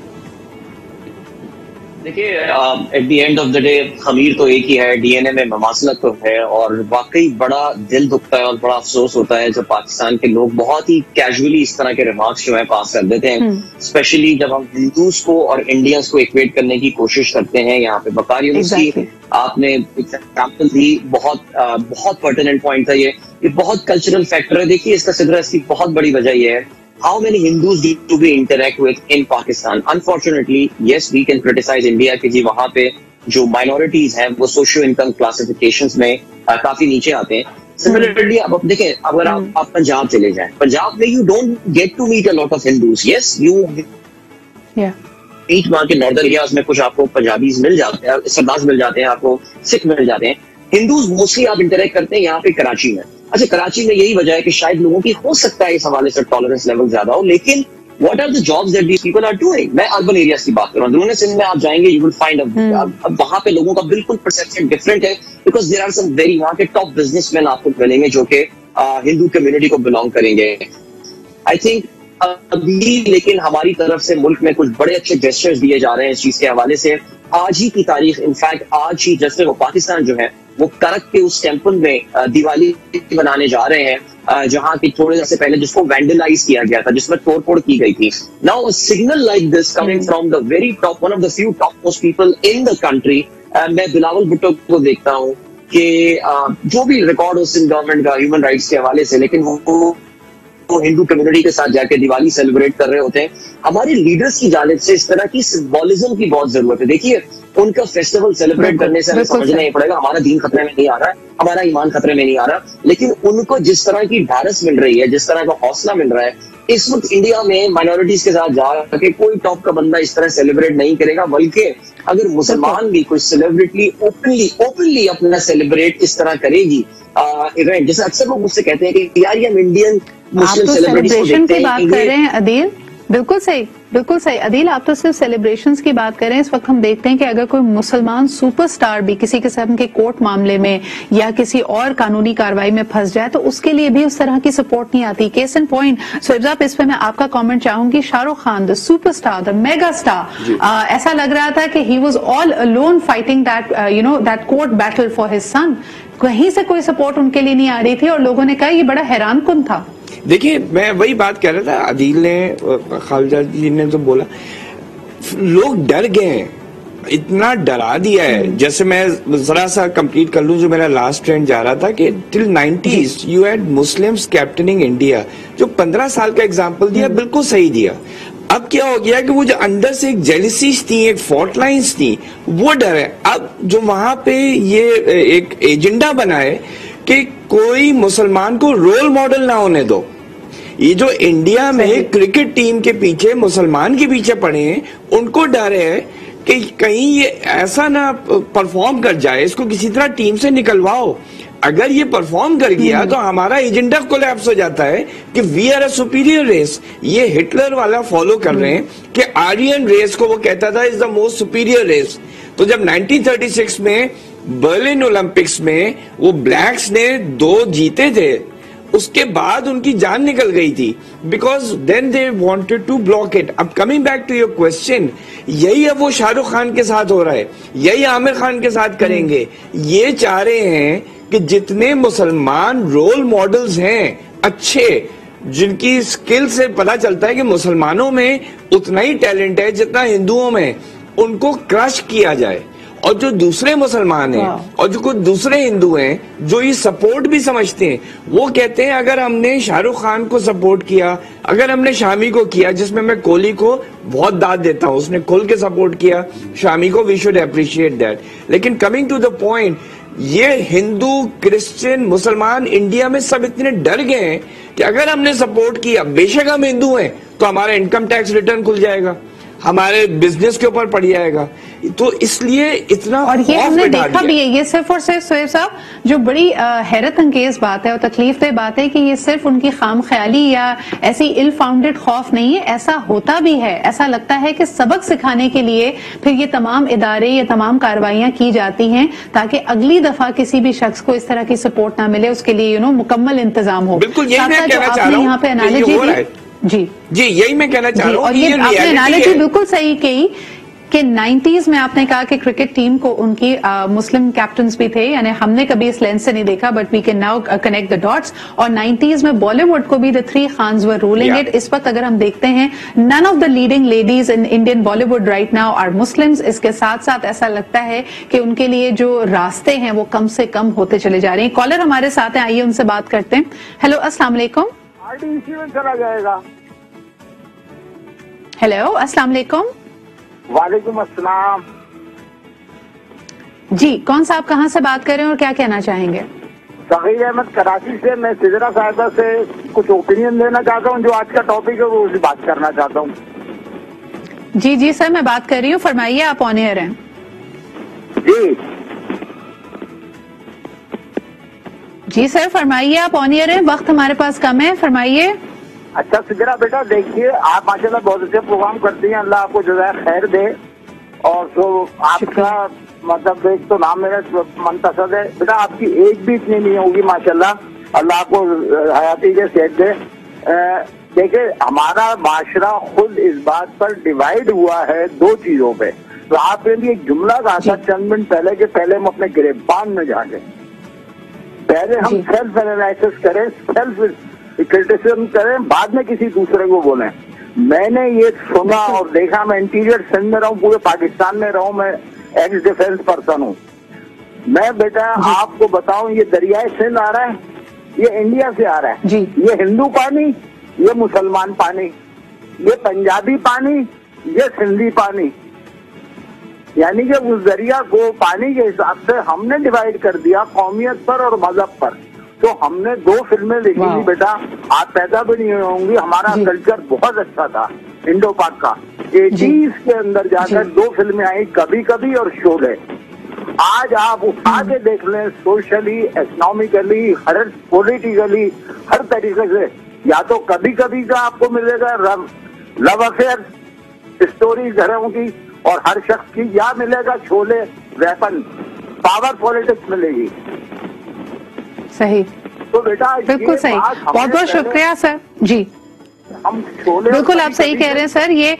دیکھیے at the end of the day خمیر تو ایک ہی ہے, ڈی این اے میں مماثلت تو ہے, اور واقعی بڑا دل دکھتا ہے اور بڑا افسوس ہوتا ہے جب پاکستان کے لوگ بہت ہی کیجولی اس طرح کے ریمارکس جو ہے پاس کر دیتے ہیں, اسپیشلی جب ہم ہندوز کو اور انڈینس کو ایکویٹ کرنے کی کوشش کرتے ہیں. یہاں پہ بقار یونیورسٹی آپ نے ایگزامپل دی, بہت پرٹیننٹ پوائنٹ تھا یہ بہت کلچرل فیکٹر ہے. دیکھیے اس کا صدرہ اس کی بہت بڑی وجہ یہ ہے, how many Hindus need to be interact with in Pakistan? Unfortunately, yes, we can criticize India کہ جی وہاں پہ جو minorities ہیں وہ سوشو انکم کلاسیفیکیشنز میں کافی نیچے آتے ہیں. Similarly, اب دیکھیں اگر آپ پنجاب چلے جائیں, پنجاب میں you don't get to meet a lot of Hindus. Yes, you meet وہاں کے ناردرن ایریاز میں کچھ آپ کو پنجابیز مل جاتے ہیں, سردار مل جاتے ہیں, آپ کو سکھ مل جاتے ہیں. ہندوز موسٹلی آپ انٹریکٹ کرتے ہیں یہاں پہ کراچی میں. اچھا کراچی میں یہی وجہ ہے کہ شاید لوگوں کی ہو سکتا ہے اس حوالے سے ٹالرنس لیول زیادہ ہو, لیکن what are the jobs that these people are doing. میں اربن ایریاز کی بات کر رہا ہوں, درون سندھ میں آپ جائیں گے یو ول فائنڈ اب وہاں پہ لوگوں کا بالکل پرسپشن ڈفرنٹ ہے, because there are some very وہاں کے ٹاپ بزنس مین آپ کو ملیں گے جو کہ ہندو کمیونٹی کو بلانگ کریں گے. آئی تھنک ابھی لیکن ہماری طرف سے ملک میں کچھ بڑے اچھے جیسچرز دیے جا رہے ہیں اس چیز کے حوالے سے. آج ہی کی تاریخ, انفیکٹ آج ہی جیسے وہ پاکستان جو ہے وہ کرک کے اس ٹیمپل میں دیوالی بنانے جا رہے ہیں جہاں کی تھوڑے دن سے پہلے جس کو وینڈلائز کیا گیا تھا, جس میں توڑ پھوڑ کی گئی تھی. Now signal like this coming from the very top, one of the few top most people in the country. میں بلاول بھٹو کو دیکھتا ہوں کہ جو بھی ریکارڈ ہو سندھ گورنمنٹ کا ہیومن رائٹس کے حوالے سے, لیکن وہ ہندو کمیونٹی کے ساتھ جا کے دیوالی سیلیبریٹ کر رہے ہوتے ہیں. ہمارے لیڈرز کی جانب سے اس طرح کی سمبولزم کی بہت ضرورت ہے. دیکھیے ان کا فیسٹیول سیلیبریٹ کرنے سے ہمیں سمجھنا ہی پڑے گا ہمارا دین خطرے میں نہیں آ رہا ہے, ہمارا ایمان خطرے میں نہیں آ رہا, لیکن ان کو جس طرح کی ڈھارس مل رہی ہے, جس طرح کا حوصلہ مل رہا ہے اس وقت انڈیا میں مائنورٹیز کے ساتھ جا کے کوئی ٹاپ کا بندہ اس طرح سیلیبریٹ نہیں کرے گا. بلکہ اگر مسلمان بھی کوئی سیلیبریٹلی اوپنلی اپنا سیلیبریٹ اس طرح کرے گی ایونٹ, جیسے اکثر لوگ مجھ سے کہتے ہیں کہ یار یہ ہم انڈین مسلم سیلیبریشن کی بات کر رہے ہیں عدیل, بالکل صحیح بالکل صحیح. عدیل آپ تو صرف سیلیبریشنز کی بات کریں, اس وقت ہم دیکھتے ہیں کہ اگر کوئی مسلمان سپر سٹار بھی کسی قسم کے کورٹ معاملے میں یا کسی اور قانونی کارروائی میں پھنس جائے تو اس کے لیے بھی اس طرح کی سپورٹ نہیں آتی. کیس ان پوائنٹ سہیب صاحب, اس پہ میں آپ کا کامنٹ چاہوں گی. Shah Rukh Khan the super star, the mega star, ایسا لگ رہا تھا کہ he was all alone fighting that court battle for his son. کہیں سے کوئی سپورٹ ان کے لیے نہیں آ رہی تھی اور لوگوں نے کہا یہ بڑا حیران کن تھا. دیکھیے میں وہی بات کہہ رہا تھا, عدیل نے خالدہ جی نے تو بولا لوگ ڈر گئے ہیں, اتنا ڈرا دیا ہے. جیسے میں ذرا سا کمپلیٹ کر لوں جو میرا لاسٹ ٹرینڈ جا رہا تھا کہ till 90s you had Muslims captaining India, جو 15 سال کا ایگزامپل دیا بالکل صحیح دیا. اب کیا ہو گیا کہ وہ جو اندر سے ایک جیلسیز تھی, ایک فالٹ لائنز تھی, وہ ڈر ہے. اب جو وہاں پہ یہ ایک ایجنڈا بنا ہے کہ کوئی مسلمان کو رول ماڈل نہ ہونے دو. یہ جو انڈیا میں کرکٹ ٹیم کے پیچھے مسلمان کے پیچھے پڑے ہیں, ان کو ڈر ہے کہ کہیں یہ ایسا نہ پرفارم کر جائے, اس کو کسی طرح ٹیم سے نکلواؤ. اگر یہ پرفارم کر گیا تو ہمارا ایجنڈا کولیپس ہو جاتا ہے کہ we are a superior race. یہ ہٹلر والا فالو کر رہے ہیں کہ آرین ریس کو وہ کہتا تھا از دا موسٹ سپیریئر ریس. تو جب 1936 میں برلن اولمپکس میں وہ بلیکس نے 2 جیتے تھے, اس کے بعد ان کی جان نکل گئی تھی, because then they wanted to block it. اب coming back to your question, یہی اب وہ شاہ رخ خان کے ساتھ ہو رہا ہے, یہی عامر خان کے ساتھ کریں گے. یہ چاہ رہے ہیں کہ جتنے مسلمان رول ماڈلز ہیں اچھے, جن کی سکل سے پتا چلتا ہے کہ مسلمانوں میں اتنا ہی ٹیلنٹ ہے جتنا ہندوؤں میں, ان کو کرش کیا جائے. اور جو دوسرے مسلمان ہیں اور جو کچھ دوسرے ہندو ہیں جو یہ سپورٹ بھی سمجھتے ہیں, وہ کہتے ہیں اگر ہم نے شاہ رخ خان کو سپورٹ کیا, اگر ہم نے شامی کو کیا, جس میں میں کوہلی کو بہت داد دیتا ہوں, اس نے کھل کے سپورٹ کیا شامی کو, وی شوڈ اپریشیٹ دیٹ. لیکن کمنگ ٹو دا پوائنٹ, یہ ہندو کرسچن مسلمان انڈیا میں سب اتنے ڈر گئے ہیں کہ اگر ہم نے سپورٹ کیا, بے شک ہم ہندو ہیں, تو ہمارا انکم ٹیکس ریٹرن کھل جائے گا, ہمارے بزنس کے اوپر پڑ جائے گا. تو اس لیے اتنا, اور یہ ہم نے دیکھا بھی ہے. یہ صرف اور صرف سہیب صاحب جو بڑی حیرت انگیز بات ہے اور تکلیف دہ بات ہے کہ یہ صرف ان کی خام خیالی یا ایسی ال فاؤنڈیڈ خوف نہیں ہے, ایسا ہوتا بھی ہے. ایسا لگتا ہے کہ سبق سکھانے کے لیے پھر یہ تمام ادارے, یہ تمام کارروائیاں کی جاتی ہیں تاکہ اگلی دفعہ کسی بھی شخص کو اس طرح کی سپورٹ نہ ملے, اس کے لیے مکمل انتظام ہو. بالکل یہی میں کہنا چاہ رہا ہوں, یہاں پہ انالوجی جی یہی میں کہنا چاہ رہا ہوں. اور یہ آپ نے انالوجی بالکل صحیح کہی कि 90s में आपने कहा कि क्रिकेट टीम को उनकी मुस्लिम कैप्टन्स भी थे, यानी हमने कभी इस लेंस से नहीं देखा, but we can now connect the dots. और 90s में बॉलीवुड को भी the three Khans were ruling it. इस वक्त अगर हम देखते हैं none of the leading ladies in Indian Bollywood right now are Muslims. इसके साथ साथ ऐसा लगता है कि उनके लिए जो रास्ते हैं वो कम से कम होते चले जा रहे हैं। कॉलर हमारे साथ हैं, आइए उनसे बात करते हैं। हेलो, अस्सलाम वालेकुम। इसी में चला जाएगा। हेलो, अस्सलाम वालेकुम। वालेकुम अस्सलाम। जी, कौन सा आप कहाँ से बात कर रहे हैं और क्या कहना चाहेंगे? सगीर अहमद कराची से। मैं सिदरा साहिबा से कुछ ओपिनियन देना चाहता हूँ, जो आज का टॉपिक है वो उसी बात करना चाहता हूँ। जी जी सर, मैं बात कर रही हूँ, फरमाइए, आप ऑन एयर हैं। जी जी सर, फरमाइए, आप ऑन एयर हैं, वक्त हमारे पास कम है, फरमाइए। अच्छा सिदरा बेटा, देखिए आप माशाल्लाह बहुत अच्छे प्रोग्राम करती हैं, अल्लाह आपको जज़ाए खैर दे। और तो आपका मतलब एक तो नाम मेरा मुंतसब है बेटा, आपकी एज भी इतनी नहीं होगी माशाल्लाह, अल्लाह आपको हयाती के सेहत दे। देखिए हमारा माशरा खुद इस बात पर डिवाइड हुआ है दो चीजों पे। तो आपने भी एक जुमला कहा था चंद मिनट पहले कि पहले हम अपने गिरबान में जाके पहले हम सेल्फ एनालिसिस करें, सेल्फ क्रिटिसिज्म करें, बाद में किसी दूसरे को बोलें। मैंने ये सुना और देखा, मैं इंटीरियर सिंध में रहूं, पूरे पाकिस्तान में रहूं, मैं एक्स डिफेंस पर्सन हूँ। मैं बेटा आपको बताऊं, ये दरियाए सिंध आ रहा है, ये इंडिया से आ रहा है। ये हिंदू पानी, ये मुसलमान पानी, ये पंजाबी पानी, ये सिंधी पानी, यानी कि उस दरिया को पानी के हिसाब से हमने डिवाइड कर दिया कौमियत पर और मजहब पर। तो हमने दो फिल्में देखी थी बेटा, आप पैदा भी नहीं होंगी, हमारा कल्चर बहुत अच्छा था इंडो पाक का। 80s के अंदर जाकर दो फिल्में आई, कभी कभी और शोले। आज आप उठा के देख लें, सोशली, इकोनॉमिकली, हर पॉलिटिकली, हर तरीके से, या तो कभी कभी का आपको मिलेगा लव अफेयर स्टोरी घरों की और हर शख्स की, या मिलेगा शोले वेपन पावर पॉलिटिक्स मिलेगी। सही, तो बेटा बिल्कुल सही, बहुत बहुत शुक्रिया सर। जी हम शोले, बिल्कुल आप सही कह रहे हैं सर। ये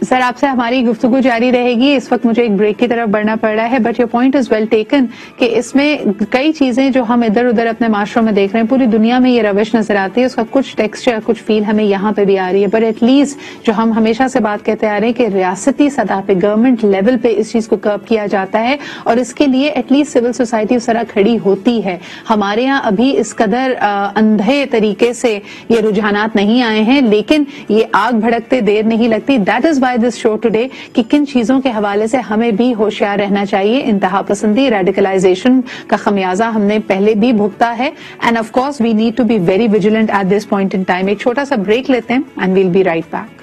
सर आपसे हमारी गुफ्तगू जारी रहेगी, इस वक्त मुझे एक ब्रेक की तरफ बढ़ना पड़ रहा है, but your point is well taken कि इसमें कई चीजें जो हम इधर उधर अपने माशरों में देख रहे हैं, पूरी दुनिया में ये रविश नजर आती है, उसका कुछ टेक्सचर, कुछ फील हमें यहाँ पे भी आ रही है। बट एटलीस्ट जो हम हमेशा से बात कहते आ रहे हैं कि रियासती सतह पे, गवर्नमेंट लेवल पे इस चीज को कर्ब किया जाता है और इसके लिए एटलीस्ट सिविल सोसाइटी उस तरह खड़ी होती है। हमारे यहाँ अभी इस कदर अंधे तरीके से ये रुझानात नहीं आए हैं, लेकिन ये आग भड़कते देर नहीं लगती। That is this show today कि किन चीजों के हवाले से हमें भी होशियार रहना चाहिए। इंतहा पसंदी, रेडिकलाइजेशन का खमियाजा हमने पहले भी भुगता है, and of course we need to be very vigilant at this point in time. एक छोटा सा ब्रेक लेते हैं and we'll be right back.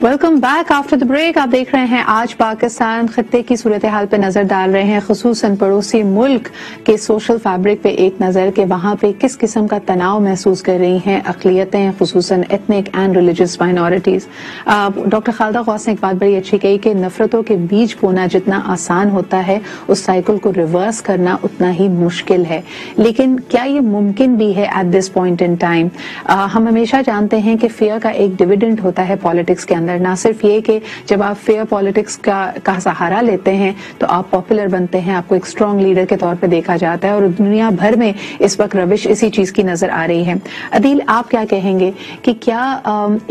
Welcome back after the break. आप देख रहे हैं आज पाकिस्तान खत्ते की सूरत हाल पे नजर डाल रहे हैं, खुसूसन पड़ोसी मुल्क के सोशल फैब्रिक पे एक नजर के वहां पे किस किस्म का तनाव महसूस कर रही हैं अकलियतें, खुसूसन ethnic and religious minorities. Doctor Khalida Ghaus ने एक बात बड़ी अच्छी कही कि नफरतों के बीज बोना जितना आसान होता है, उस साइकिल को रिवर्स करना उतना ही मुश्किल है। लेकिन क्या ये मुमकिन भी है eight this point in time? हम हमेशा जानते हैं कि फेयर का एक डिविडेंड होता है पॉलिटिक्स के अंदर। ना सिर्फ ये कि जब आप फेयर पॉलिटिक्स का सहारा लेते हैं तो आप पॉपुलर बनते हैं, आपको एक स्ट्रांग लीडर के तौर पे देखा जाता है, और दुनिया भर में इस वक्त रविश इसी चीज की नजर आ रही है। अदील, आप क्या कहेंगे कि क्या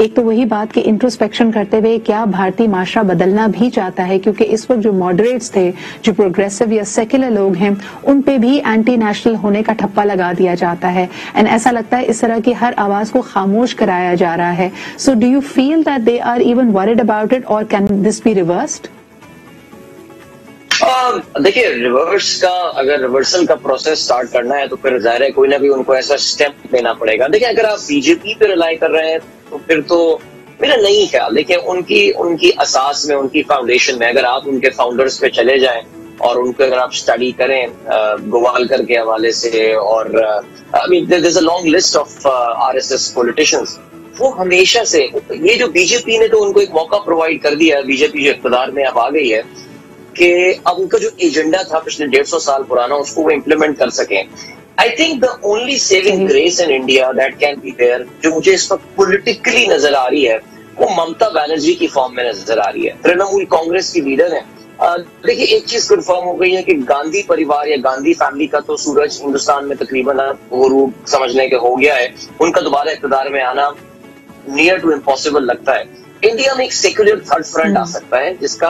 एक तो वही बात कि इंट्रोस्पेक्शन करते हुए क्या भारतीय माशरा बदलना भी चाहता है, क्योंकि इस वक्त जो मॉडरेट्स थे, जो प्रोग्रेसिव या सेक्युलर लोग हैं, उन पे भी एंटी नेशनल होने का ठप्पा लगा दिया जाता है, एंड ऐसा लगता है इस तरह की हर आवाज को खामोश कराया जा रहा है। So do you feel that they are even worried about it, or can this be reversed? देखिए, रिवर्स का, अगर रिवर्सल का प्रोसेस स्टार्ट करना है तो फिर जाहिर है कोई ना कोई उनको ऐसा स्टेप लेना पड़ेगा। देखिए, अगर आप बीजेपी पे रिलाई कर रहे हैं तो फिर तो मेरा नहीं ख्याल। देखिए, उनकी असास में, उनकी फाउंडेशन में अगर आप उनके फाउंडर्स पे चले जाएं और उनको अगर आप स्टडी करें गोवालकर के हवाले से, और I mean there is a long list of RSS politicians, वो हमेशा से, ये जो बीजेपी ने तो उनको एक मौका प्रोवाइड कर दिया, बीजेपी जो इक़्तिदार में अब आ गई है, कि अब उनका जो एजेंडा था पिछले 150 साल पुराना उसको वो इम्प्लीमेंट कर सकें। I think the only saving grace in India that can be there, जो मुझे इस वक्त पॉलिटिकली नजर आ रही है, वो ममता बनर्जी की फॉर्म में नजर आ रही है। तृणमूल कांग्रेस की लीडर है। देखिए एक चीज कंफर्म हो गई है कि गांधी परिवार या गांधी फैमिली का तो सूरज हिंदुस्तान में तकरीबन गुरूब समझने के हो गया है। उनका दोबारा इक़्तिदार में आना नियर टू इम्पॉसिबल लगता है। इंडिया में एक सेक्युलर थर्ड फ्रंट आ सकता है जिसका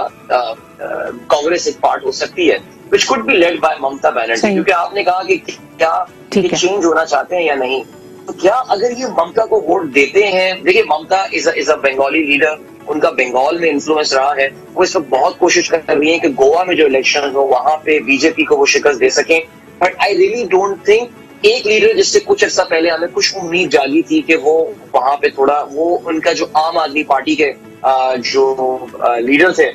कांग्रेस एक पार्ट हो सकती है, which could be led by Mamata Banerjee. क्योंकि आपने कहा कि क्या ये चेंज होना चाहते हैं या नहीं, तो क्या अगर ये ममता को वोट देते हैं, देखिए ममता इज अ बंगाली लीडर, उनका बंगाल में इन्फ्लुएंस रहा है, वो इस वक्त बहुत कोशिश कर रही है कि गोवा में जो इलेक्शन हो वहां पे बीजेपी को वो शिकस्त दे सकें। But I really don't think एक लीडर जिससे कुछ अर्सा पहले हमें कुछ उम्मीद जागी थी कि वो वहां पे थोड़ा वो उनका जो आम आदमी पार्टी के जो लीडर थे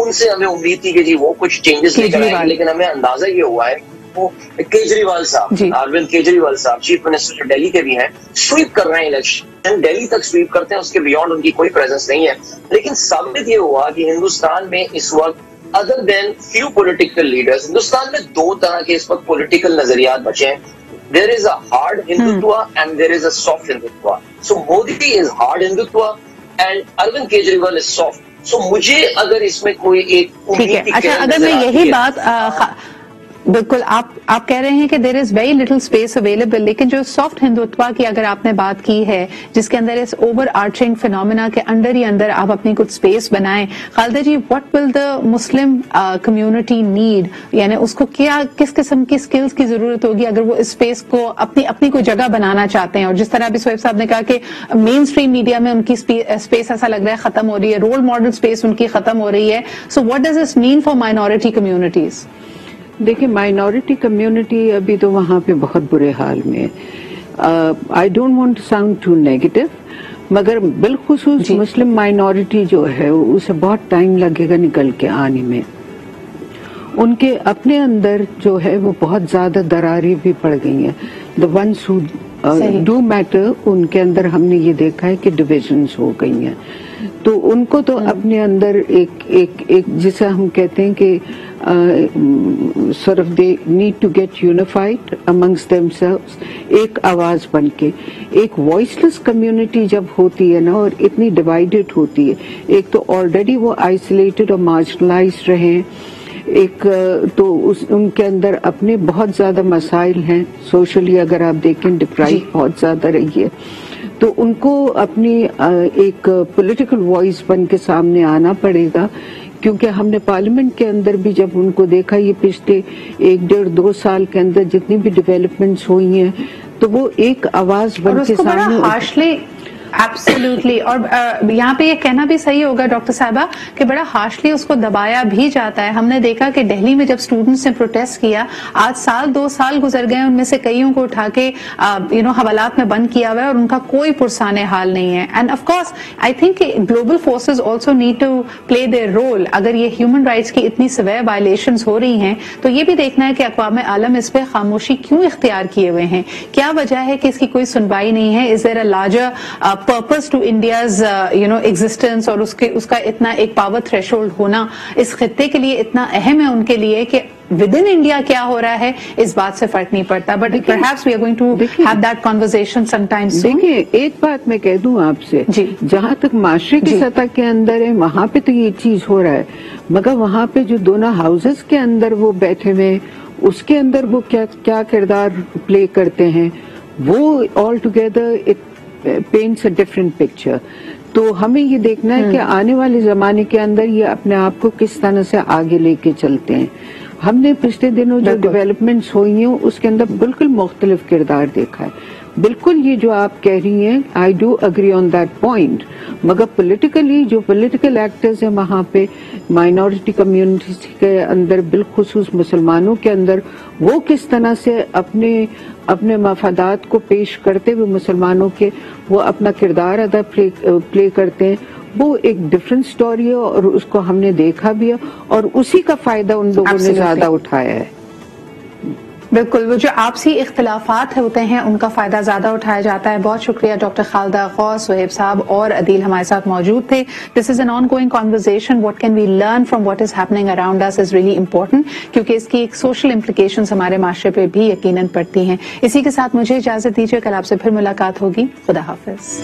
उनसे हमें उम्मीद थी कि जी वो कुछ चेंजेस लेकर आएंगे, लेकिन हमें अंदाजा ये हुआ है वो केजरीवाल साहब, अरविंद केजरीवाल साहब चीफ मिनिस्टर जो दिल्ली के भी हैं, स्वीप कर रहे हैं इलेक्शन, दिल्ली तक स्वीप करते हैं, उसके बियॉन्ड उनकी कोई प्रेजेंस नहीं है। लेकिन साबित ये हुआ कि हिंदुस्तान में इस वक्त other than few political leaders, Hindustan में दो तरह के इस वक्त पॉलिटिकल नजरियात बचे हैं। There is a hard Hindutva and there is a soft Hindutva. So Modi is hard Hindutva and Arvind Kejriwal is soft. So मुझे अगर इसमें कोई एक ठीक है, अच्छा अगर मैं यही बात बिल्कुल आप कह रहे हैं कि there is very little space available, लेकिन जो सॉफ्ट हिंदुत्व की अगर आपने बात की है जिसके अंदर इस ओवर आर्चिंग फिनोमिना के अंदर ही अंदर आप अपनी कुछ स्पेस बनाएं, Khalida ji what will the Muslim community need, यानी उसको क्या किस किस्म की स्किल्स की जरूरत होगी अगर वो इस स्पेस को अपनी कोई जगह बनाना चाहते हैं। और जिस तरह अभी सोहेब साहब ने कहा कि मेन स्ट्रीम मीडिया में उनकी स्पेस ऐसा लग रहा है खत्म हो रही है, रोल मॉडल स्पेस उनकी खत्म हो रही है। So what does this mean for minority communities? देखिए माइनॉरिटी कम्युनिटी अभी तो वहाँ पे बहुत बुरे हाल में है। I don't want to sound too negative, मगर बिलखुसूस मुस्लिम माइनॉरिटी जो है उसे बहुत टाइम लगेगा निकल के आने में। उनके अपने अंदर जो है वो बहुत ज्यादा दरारें भी पड़ गई हैं। The ones who do matter, उनके अंदर हमने ये देखा है कि डिविजन्स हो गई हैं। तो उनको तो अपने अंदर एक जिसे हम कहते हैं कि sort of they need to get unified amongst themselves, एक आवाज बनके। एक वॉइसलेस कम्युनिटी जब होती है ना और इतनी डिवाइडेड होती है, एक तो ऑलरेडी वो आइसोलेटेड और मार्जिनलाइज्ड रहे, एक तो उनके अंदर अपने बहुत ज्यादा मसाइल हैं, सोशली अगर आप देखें डिप्राइव बहुत ज्यादा रही है, तो उनको अपनी एक पॉलिटिकल वॉइस बन के सामने आना पड़ेगा। क्योंकि हमने पार्लियामेंट के अंदर भी जब उनको देखा ये पिछले 1-1.5-2 साल के अंदर जितनी भी डेवलपमेंट्स हुई हैं, तो वो एक आवाज बन के सामने एब्सोल्युटली। और यहाँ पे ये कहना भी सही होगा डॉक्टर साहबा कि बड़ा हार्शली उसको दबाया भी जाता है। हमने देखा कि दिल्ली में जब स्टूडेंट्स ने प्रोटेस्ट किया, आज 1-2 साल गुजर गए, उनमें से कईयों को उठा के हवालात में बंद किया हुआ है और उनका कोई पुरसाने हाल नहीं है। And of course I think global forces also need to play their role. अगर ये ह्यूमन राइट्स की इतनी सेवेयर वायलेशंस हो रही हैं तो ये भी देखना है कि अक़वाम आलम इस पे खामोशी क्यों इख्तियार किए हुए हैं, क्या वजह है कि इसकी कोई सुनवाई नहीं है। Is there a larger purpose to India's existence और उसका इतना एक पावर थ्रेशोल्ड होना इस खित्ते के लिए इतना अहम है उनके लिए कि विद इन इंडिया क्या हो रहा है इस बात से फर्क नहीं पड़ता। But perhaps we are going to have that conversation sometime soon. देखिए एक बात मैं कह दूं आपसे, जहां तक माशरे की सतह के अंदर है वहां पे तो ये चीज हो रहा है, मगर वहां पे जो दोनों हाउसेस के अंदर वो बैठे हुए उसके अंदर वो क्या किरदार प्ले करते हैं, वो all together it paints a different picture. तो हमें ये देखना है कि आने वाले जमाने के अंदर ये अपने आप को किस तरह से आगे लेके चलते हैं। हमने पिछले दिनों जो डेवलपमेंट्स हुई हैं उसके अंदर बिल्कुल मुख्तलिफ किरदार देखा है। बिल्कुल ये जो आप कह रही हैं, I do agree on that point, मगर पॉलिटिकली जो पॉलिटिकल एक्टर्स हैं वहाँ पे माइनॉरिटी कम्युनिटी के अंदर बिलखुसूस मुसलमानों के अंदर वो किस तरह से अपने मफादात को पेश करते हुए मुसलमानों के वो अपना किरदार अदा प्ले करते हैं, वो एक डिफरेंट स्टोरी है और उसको हमने देखा भी है और उसी का फायदा उन लोगों ने ज्यादा उठाया है। بالکل، وہ جو آپسی اختلافات ہوتے ہیں ان کا فائدہ زیادہ اٹھایا جاتا ہے. بہت شکریہ ڈاکٹر خالدہ غوث، سہیب صاحب اور عدیل ہمارے ساتھ موجود تھے. This is an ongoing conversation. What can we learn from what is happening around us is really important, کیونکہ اس کی ایک سوشل امپلیکیشنز ہمارے معاشرے پہ بھی یقیناً پڑتی ہیں. اسی کے ساتھ مجھے اجازت دیجیے، کل آپ سے پھر ملاقات ہوگی. خدا حافظ.